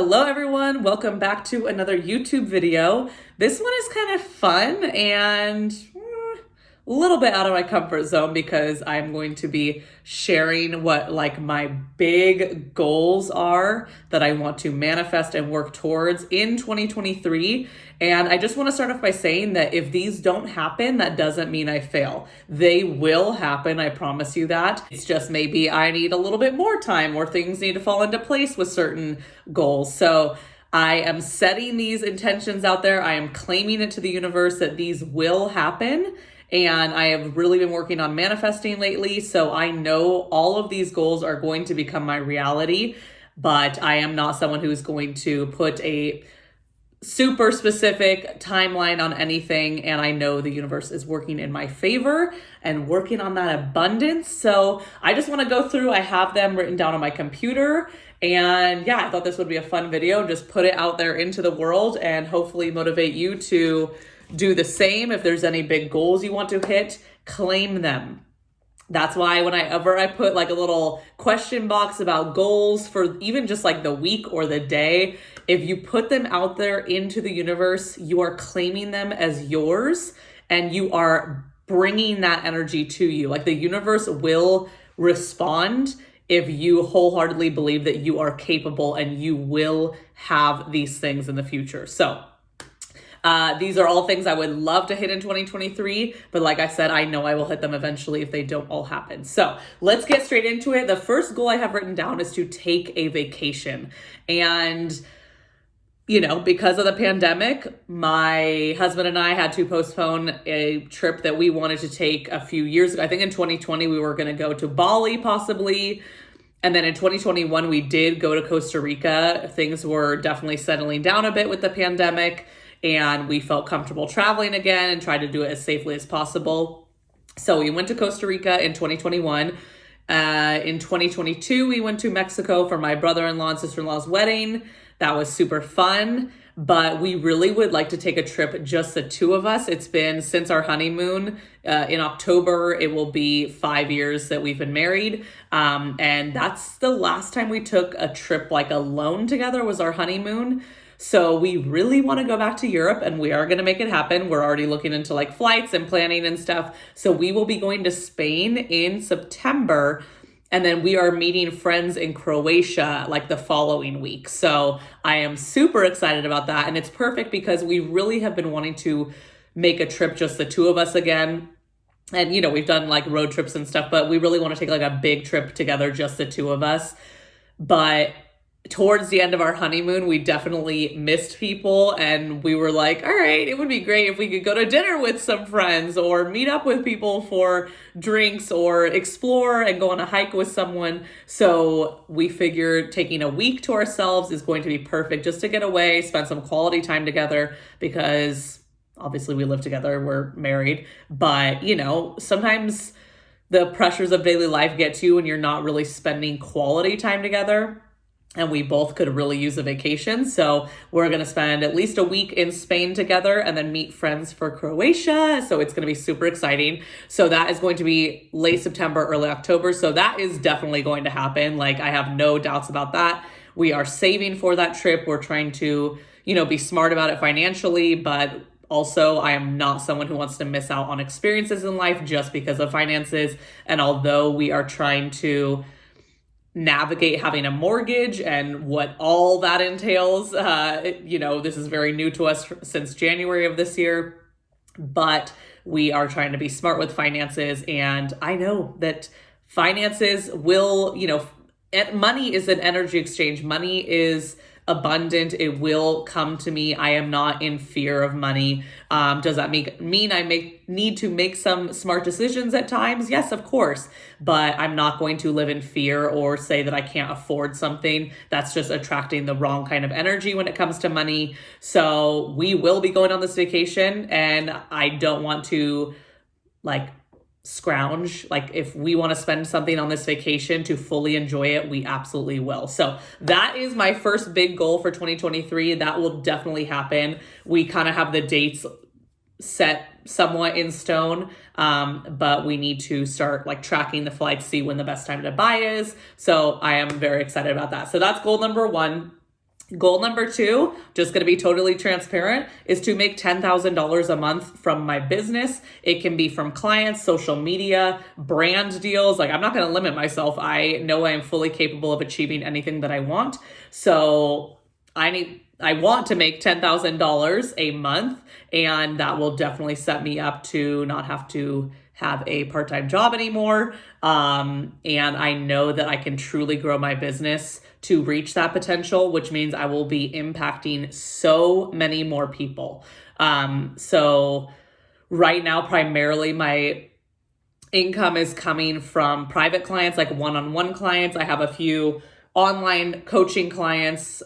Hello everyone, welcome back to another YouTube video. This one is kind of fun and a little bit out of my comfort zone because I'm going to be sharing what my big goals are that I want to manifest and work towards in 2023. And I just want to start off by saying that if these don't happen, that doesn't mean I fail. They will happen, I promise you that. It's just maybe I need a little bit more time or things need to fall into place with certain goals. So I am setting these intentions out there. I am claiming it to the universe that these will happen. And I have really been working on manifesting lately. So I know all of these goals are going to become my reality, but I am not someone who's going to put a super specific timeline on anything. And I know the universe is working in my favor and working on that abundance. So I just want to go through, I have them written down on my computer. And yeah, I thought this would be a fun video. Just put it out there into the world and hopefully motivate you to do the same. If there's any big goals you want to hit, claim them. That's why whenever I put a little question box about goals for even just the week or the day, if you put them out there into the universe, you are claiming them as yours and you are bringing that energy to you. The universe will respond if you wholeheartedly believe that you are capable and you will have these things in the future. So these are all things I would love to hit in 2023, but like I said, I know I will hit them eventually if they don't all happen. So let's get straight into it. The first goal I have written down is to take a vacation. And because of the pandemic, my husband and I had to postpone a trip that we wanted to take a few years ago. I think in 2020, we were going to go to Bali possibly. And then in 2021, we did go to Costa Rica. Things were definitely settling down a bit with the pandemic, and we felt comfortable traveling again and tried to do it as safely as possible. So we went to Costa Rica in 2021. In 2022, we went to Mexico for my brother-in-law and sister-in-law's wedding. That was super fun, but we really would like to take a trip, just the two of us. It's been since our honeymoon. In October, it will be 5 years that we've been married. And that's the last time we took a trip alone together was our honeymoon. So we really want to go back to Europe and we are going to make it happen. We're already looking into flights and planning and stuff. So we will be going to Spain in September. And then we are meeting friends in Croatia the following week. So I am super excited about that. And it's perfect because we really have been wanting to make a trip, just the two of us again. And, we've done road trips and stuff, but we really want to take a big trip together, just the two of us. But towards the end of our honeymoon, we definitely missed people and we were all right, it would be great if we could go to dinner with some friends or meet up with people for drinks or explore and go on a hike with someone. So we figured taking a week to ourselves is going to be perfect just to get away, spend some quality time together because obviously we live together, we're married, but sometimes the pressures of daily life get to you and you're not really spending quality time together. And we both could really use a vacation. So we're going to spend at least a week in Spain together and then meet friends for Croatia. So it's going to be super exciting. So that is going to be late September, early October. So that is definitely going to happen. I have no doubts about that. We are saving for that trip. We're trying to, be smart about it financially, but also, I am not someone who wants to miss out on experiences in life just because of finances. And although we are trying to navigate having a mortgage and what all that entails. This is very new to us since January of this year, but we are trying to be smart with finances. And I know that finances will, money is an energy exchange. Money is abundant. It will come to me. I am not in fear of money. Does that mean I need to make some smart decisions at times? Yes, of course. But I'm not going to live in fear or say that I can't afford something. That's just attracting the wrong kind of energy when it comes to money. So we will be going on this vacation and I don't want to scrounge. If we want to spend something on this vacation to fully enjoy it, we absolutely will. So that is my first big goal for 2023. That will definitely happen. We kind of have the dates set somewhat in stone, but we need to start tracking the flights, see when the best time to buy is. So I am very excited about that. So that's goal number one. Goal number 2, just going to be totally transparent, is to make $10,000 a month from my business. It can be from clients, social media, brand deals. Like, I'm not going to limit myself. I know I am fully capable of achieving anything that I want. So I want to make $10,000 a month, and that will definitely set me up to not have to have a part-time job anymore. And I know that I can truly grow my business to reach that potential, which means I will be impacting so many more people. So right now, primarily my income is coming from private clients, like one-on-one clients. I have a few online coaching clients,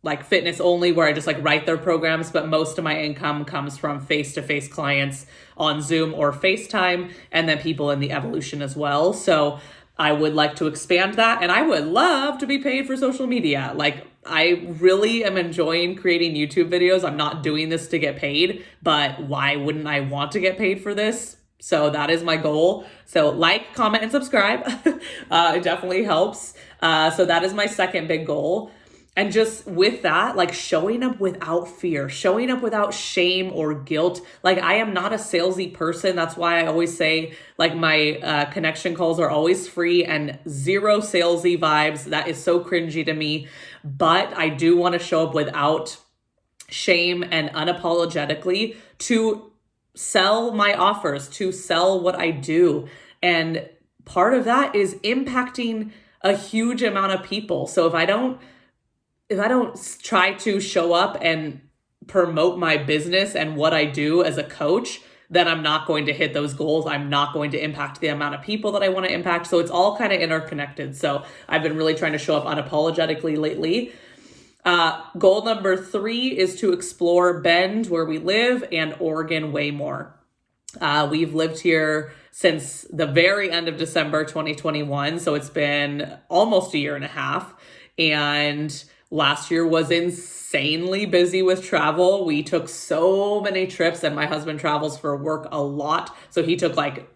like fitness only, where I just like write their programs, but most of my income comes from face-to-face clients on Zoom or FaceTime, and then people in the evolution as well. So I would like to expand that, and I would love to be paid for social media. Like, I really am enjoying creating YouTube videos. I'm not doing this to get paid, but why wouldn't I want to get paid for this? So that is my goal. So like, comment, and subscribe. It definitely helps. So that is my second big goal. And just with that, like showing up without fear, showing up without shame or guilt. Like, I am not a salesy person. That's why I always say, like, my connection calls are always free and zero salesy vibes. That is so cringy to me. But I do want to show up without shame and unapologetically to sell my offers, to sell what I do. And part of that is impacting a huge amount of people. So if I don't try to show up and promote my business and what I do as a coach, then I'm not going to hit those goals. I'm not going to impact the amount of people that I want to impact. So it's all kind of interconnected. So I've been really trying to show up unapologetically lately. Goal number 3 is to explore Bend, where we live, and Oregon way more. We've lived here since the very end of December 2021. So it's been almost a year and a half. And last year was insanely busy with travel. We took so many trips, and my husband travels for work a lot. So he took like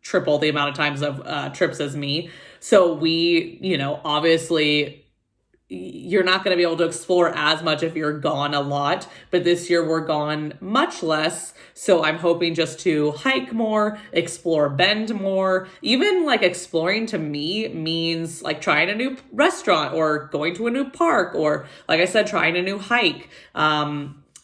triple the amount of times of trips as me. So we, obviously you're not going to be able to explore as much if you're gone a lot, but this year we're gone much less. So I'm hoping just to hike more, explore Bend more. Even like exploring to me means like trying a new restaurant or going to a new park, or like I said, trying a new hike.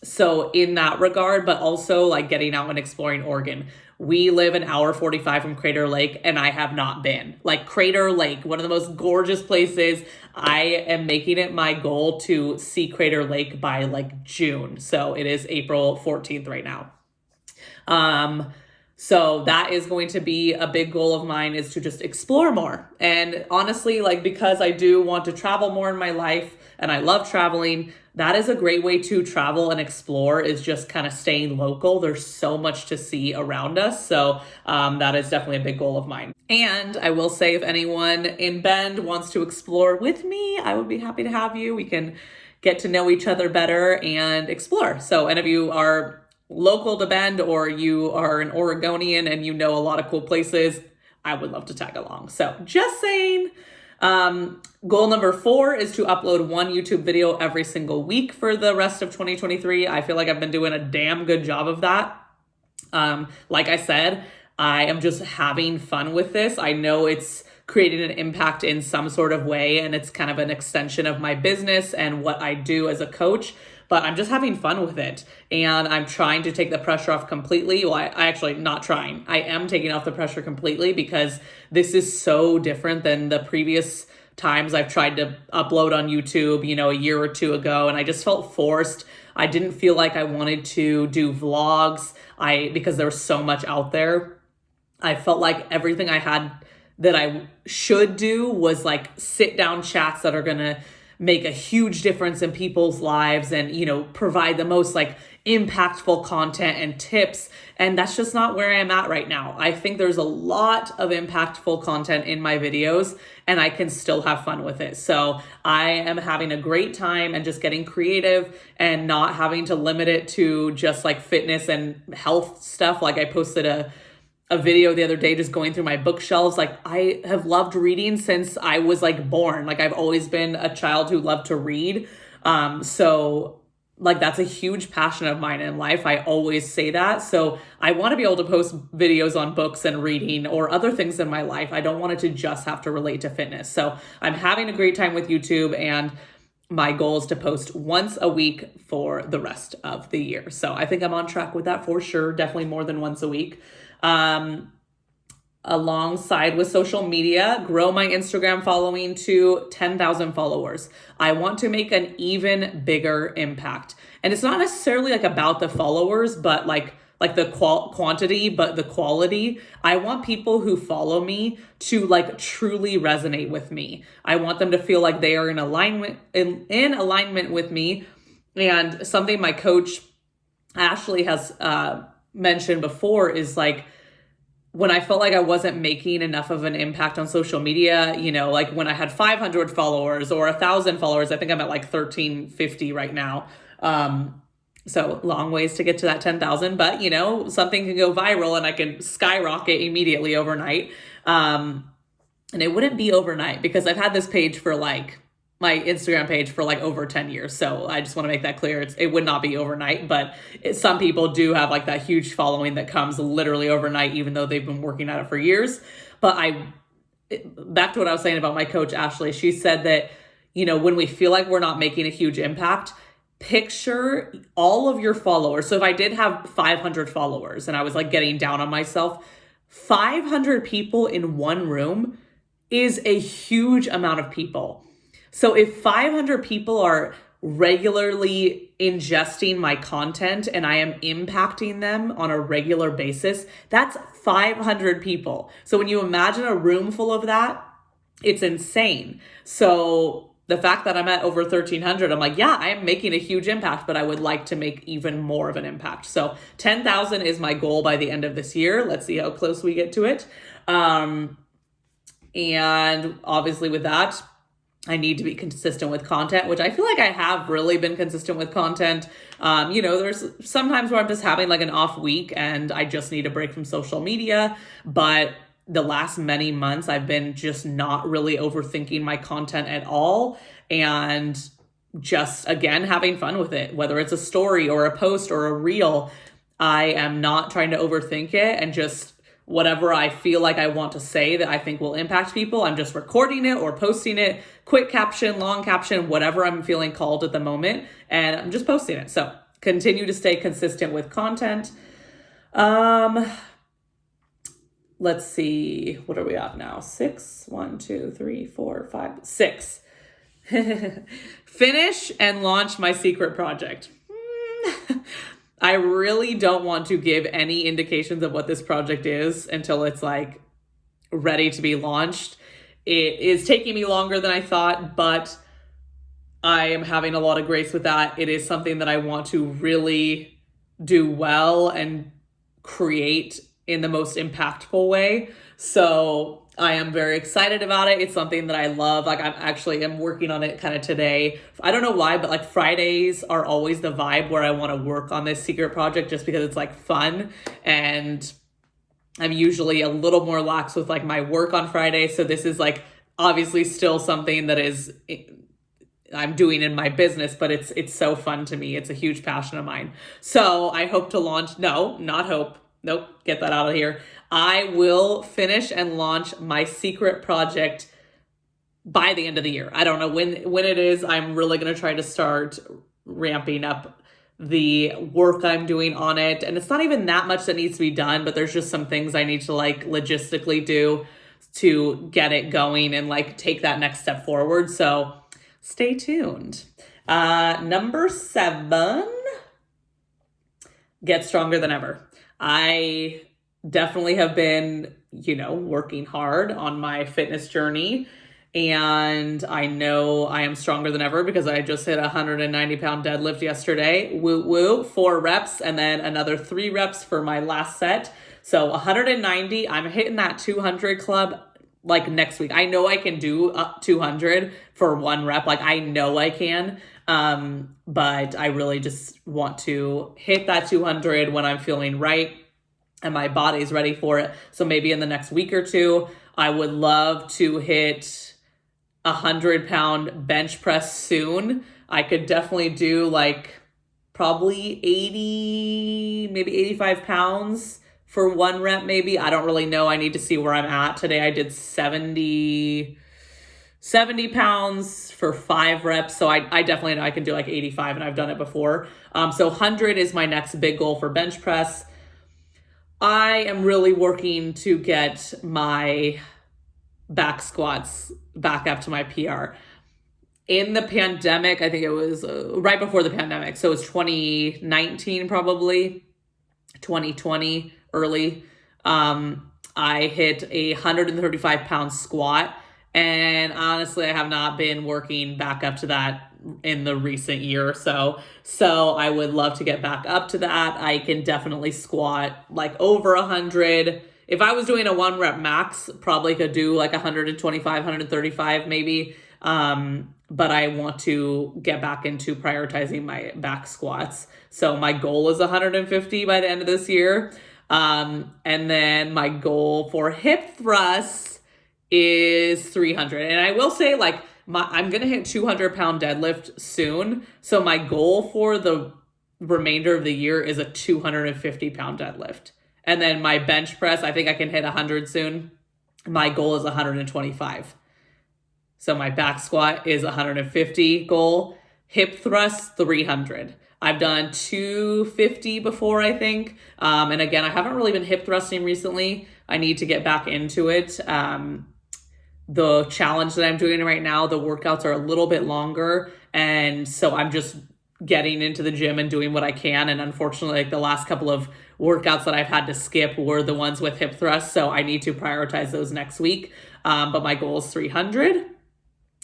So in that regard, but also like getting out and exploring Oregon. We live an hour 45 from Crater Lake, and I have not been. Like, Crater Lake, one of the most gorgeous places. I am making it my goal to see Crater Lake by like June. So it is April 14th right now. So that is going to be a big goal of mine, is to just explore more. And honestly, like, because I do want to travel more in my life and I love traveling, that is a great way to travel and explore, is just kind of staying local. There's so much to see around us. So that is definitely a big goal of mine. And I will say, if anyone in Bend wants to explore with me, I would be happy to have you. We can get to know each other better and explore. So any of you are local to Bend, or you are an Oregonian and you know a lot of cool places, I would love to tag along. So just saying. Goal number 4 is to upload one YouTube video every single week for the rest of 2023. I feel like I've been doing a damn good job of that. Like I said, I am just having fun with this. I know it's creating an impact in some sort of way, and it's kind of an extension of my business and what I do as a coach, but I'm just having fun with it. And I'm trying to take the pressure off completely. Well, I actually not trying. I am taking off the pressure completely, because this is so different than the previous times I've tried to upload on YouTube, a year or two ago, and I just felt forced. I didn't feel like I wanted to do vlogs because there was so much out there. I felt like everything I had that I should do was like sit down chats that are going to make a huge difference in people's lives and, provide the most like impactful content and tips. And that's just not where I'm at right now. I think there's a lot of impactful content in my videos, and I can still have fun with it. So I am having a great time and just getting creative and not having to limit it to just like fitness and health stuff. Like, I posted a a video the other day just going through my bookshelves. Like, I have loved reading since I was like born. Like, I've always been a child who loved to read. So like, that's a huge passion of mine in life. I always say that. So I want to be able to post videos on books and reading or other things in my life. I don't want it to just have to relate to fitness. So I'm having a great time with YouTube, and my goal is to post once a week for the rest of the year. So I think I'm on track with that for sure. Definitely more than once a week. Alongside with social media, grow my Instagram following to 10,000 followers. I want to make an even bigger impact. And it's not necessarily like about the followers, but like the quantity, but the quality. I want people who follow me to like truly resonate with me. I want them to feel like they are in alignment with me. And something my coach Ashley has mentioned before is like, when I felt like I wasn't making enough of an impact on social media, you know, like when I had 500 followers or 1,000 followers, I think I'm at like 1,350 right now. So long ways to get to that 10,000, but you know, something can go viral and I can skyrocket immediately overnight. And it wouldn't be overnight because I've had this page for like, my Instagram page for like over 10 years. So I just want to make that clear. It would not be overnight, but some people do have like that huge following that comes literally overnight, even though they've been working at it for years. But back to what I was saying about my coach, Ashley, she said that, you know, when we feel like we're not making a huge impact, picture all of your followers. So if I did have 500 followers and I was like getting down on myself, 500 people in one room is a huge amount of people. So if 500 people are regularly ingesting my content and I am impacting them on a regular basis, that's 500 people. So when you imagine a room full of that, it's insane. So the fact that I'm at over 1,300, I'm like, yeah, I am making a huge impact, but I would like to make even more of an impact. So 10,000 is my goal by the end of this year. Let's see how close we get to it. And obviously with that, I need to be consistent with content, which I feel like I have really been consistent with content. You know, there's sometimes where I'm just having like an off week and I just need a break from social media. But the last many months, I've been just not really overthinking my content at all. And just, again, having fun with it, whether it's a story or a post or a reel. I am not trying to overthink it and just whatever I feel like I want to say that I think will impact people, I'm just recording it or posting it, quick caption, long caption, whatever I'm feeling called at the moment, and I'm just posting it. So continue to stay consistent with content. Let's see, what are we at now? 6, 1, 2, 3, 4, 5, 6. Finish and launch my secret project. I really don't want to give any indications of what this project is until it's like ready to be launched. It is taking me longer than I thought, but I am having a lot of grace with that. It is something that I want to really do well and create in the most impactful way. So I am very excited about it. It's something that I love. Like I'm working on it kind of today. I don't know why, but like Fridays are always the vibe where I want to work on this secret project just because it's like fun. And I'm usually a little more lax with like my work on Friday. So this is like obviously still something that is I'm doing in my business, but it's so fun to me. It's a huge passion of mine. So I hope to launch, Nope, get that out of here. I will finish and launch my secret project by the end of the year. I don't know when it is. I'm really going to try to start ramping up the work I'm doing on it. And it's not even that much that needs to be done, but there's just some things I need to like logistically do to get it going and like take that next step forward. So stay tuned. Number 7, get stronger than ever. I definitely have been, working hard on my fitness journey, and I know I am stronger than ever because I just hit a 190-pound deadlift yesterday. Woo woo, 4 reps and then another 3 reps for my last set. So 190, I'm hitting that 200 club like next week. I know I can do up 200 for 1 rep. Like I know I can. But I really just want to hit that 200 when I'm feeling right. and my body's ready for it. So maybe in the next week or two, I would love to hit 100-pound bench press soon. I could definitely do like probably 80, maybe 85 pounds for 1 rep maybe. I don't really know. I need to see where I'm at. Today I did 70 pounds for 5 reps. So I definitely know I can do like 85, and I've done it before. So 100 is my next big goal for bench press. I am really working to get my back squats back up to my PR. In the pandemic, I think it was right before the pandemic. So it was 2019, probably 2020, early. I hit a 135-pound squat. And honestly, I have not been working back up to that in the recent year or so. So I would love to get back up to that. I can definitely squat like over 100. If I was doing a 1 rep max, probably could do like 125, 135 maybe. But I want to get back into prioritizing my back squats. So my goal is 150 by the end of this year. And then my goal for hip thrusts is 300. And I will say like I'm going to hit 200-pound deadlift soon. So my goal for the remainder of the year is a 250-pound deadlift. And then my bench press, I think I can hit 100 soon. My goal is 125. So my back squat is 150 goal. Hip thrust, 300. I've done 250 before, I think. And again, I haven't really been hip thrusting recently. I need to get back into it. The challenge that I'm doing right now, the workouts are a little bit longer. And so I'm just getting into the gym and doing what I can. And unfortunately, like the last couple of workouts that I've had to skip were the ones with hip thrusts. So I need to prioritize those next week. But my goal is 300.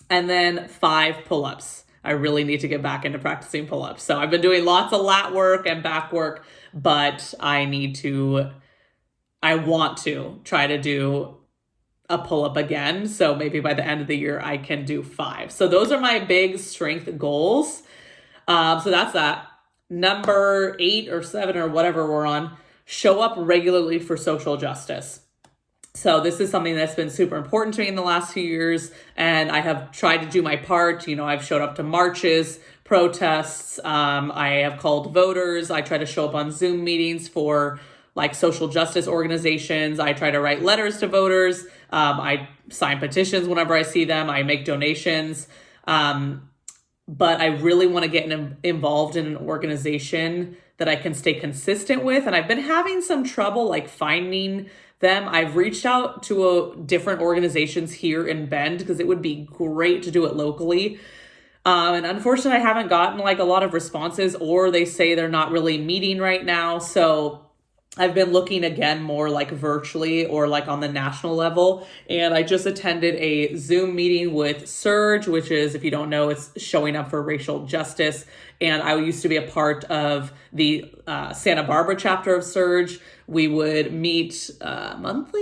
And then 5 pull-ups. I really need to get back into practicing pull-ups. So I've been doing lots of lat work and back work, but I want to try to do a pull-up again. So maybe by the end of the year, I can do 5. So those are my big strength goals. So that's that. Number 8 or 7 or whatever we're on, show up regularly for social justice. So this is something that's been super important to me in the last few years, and I have tried to do my part. I've showed up to marches, protests. I have called voters. I try to show up on Zoom meetings for like social justice organizations. I try to write letters to voters. I sign petitions whenever I see them. I make donations. But I really want to get involved in an organization that I can stay consistent with. And I've been having some trouble like finding them. I've reached out to different organizations here in Bend because it would be great to do it locally. And unfortunately, I haven't gotten like a lot of responses, or they say they're not really meeting right now. So I've been looking again more like virtually or like on the national level. And I just attended a Zoom meeting with Surge, which is, if you don't know, it's showing up for racial justice. And I used to be a part of the Santa Barbara chapter of Surge. We would meet monthly,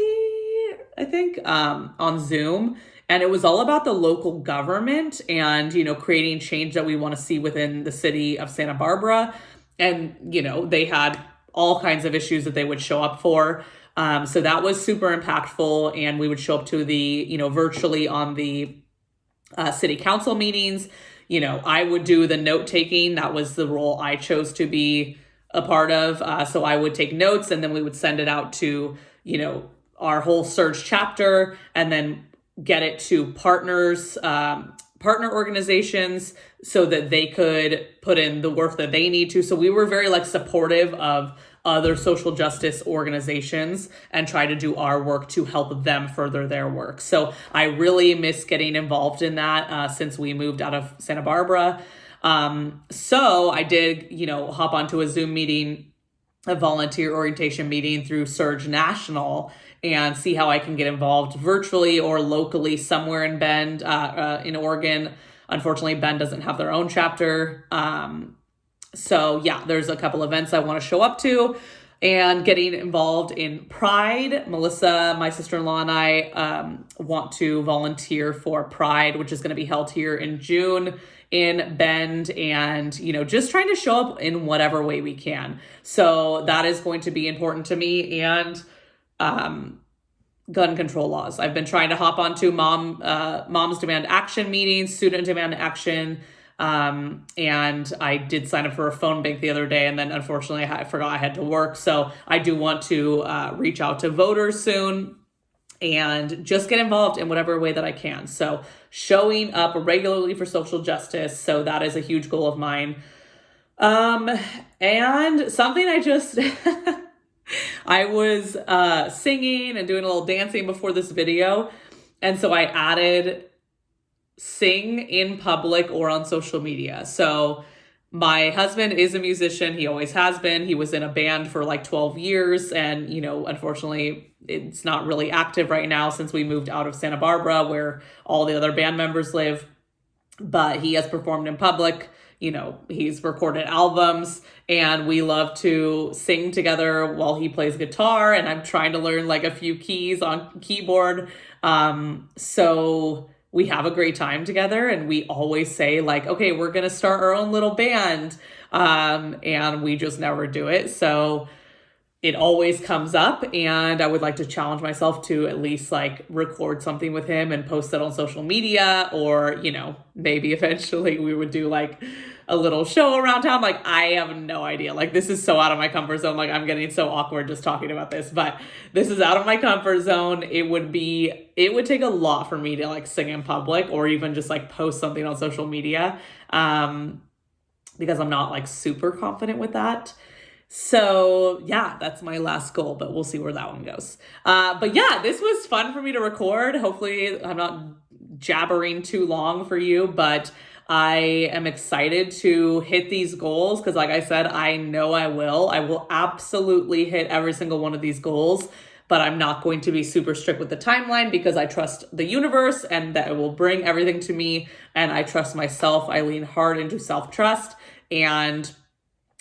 I think, on Zoom. And it was all about the local government and, creating change that we want to see within the city of Santa Barbara. And, they had all kinds of issues that they would show up for. So that was super impactful. And we would show up to the, virtually on the city council meetings. I would do the note taking. That was the role I chose to be a part of. So I would take notes, and then we would send it out to, our whole Surge chapter, and then get it to partners, partner organizations, so that they could put in the work that they need to. So we were very supportive of other social justice organizations and try to do our work to help them further their work. So I really miss getting involved in that since we moved out of Santa Barbara. So I did, hop onto a Zoom meeting, a volunteer orientation meeting through Surge National, and see how I can get involved virtually or locally somewhere in Bend, in Oregon. Unfortunately, Bend doesn't have their own chapter. So yeah, there's a couple events I want to show up to, and getting involved in Pride. Melissa, my sister-in-law, and I want to volunteer for Pride, which is going to be held here in June in Bend and, you know, just trying to show up in whatever way we can. So that is going to be important to me. And gun control laws. I've been trying to hop onto Moms Demand Action meetings, Student Demand Action. And I did sign up for a phone bank the other day, and then unfortunately I forgot I had to work. So I do want to reach out to voters soon and just get involved in whatever way that I can. So showing up regularly for social justice. So that is a huge goal of mine. And something I just, I was singing and doing a little dancing before this video. And so I added sing in public or on social media. So my husband is a musician. He always has been. He was in a band for like 12 years. And, you know, unfortunately, it's not really active right now since we moved out of Santa Barbara where all the other band members live. But he has performed in public. You know, he's recorded albums, and we love to sing together while he plays guitar. And I'm trying to learn like a few keys on keyboard. So we have a great time together, and we always say like, okay, we're going to start our own little band. And we just never do it. So it always comes up, and I would like to challenge myself to at least like record something with him and post it on social media, or, you know, maybe eventually we would do like a little show around town. Like, I have no idea. Like, this is so out of my comfort zone. Like, I'm getting so awkward just talking about this, but this is out of my comfort zone. It would take a lot for me to like sing in public or even just like post something on social media. Because I'm not like super confident with that. So yeah, that's my last goal, but we'll see where that one goes. But yeah, this was fun for me to record. Hopefully I'm not jabbering too long for you, but I am excited to hit these goals because like I said, I know I will absolutely hit every single one of these goals, but I'm not going to be super strict with the timeline because I trust the universe and that it will bring everything to me. And I trust myself. I lean hard into self-trust, and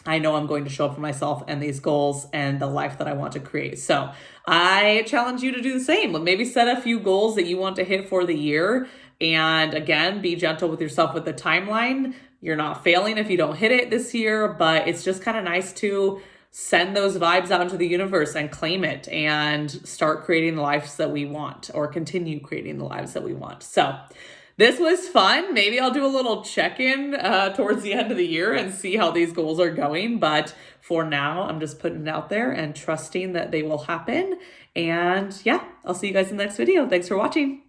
I know I'm going to show up for myself and these goals and the life that I want to create. So I challenge you to do the same. Maybe set a few goals that you want to hit for the year. And again, be gentle with yourself with the timeline. You're not failing if you don't hit it this year, but it's just kind of nice to send those vibes out into the universe and claim it and start creating the lives that we want, or continue creating the lives that we want. So this was fun. Maybe I'll do a little check-in towards the end of the year and see how these goals are going. But for now, I'm just putting it out there and trusting that they will happen. And yeah, I'll see you guys in the next video. Thanks for watching.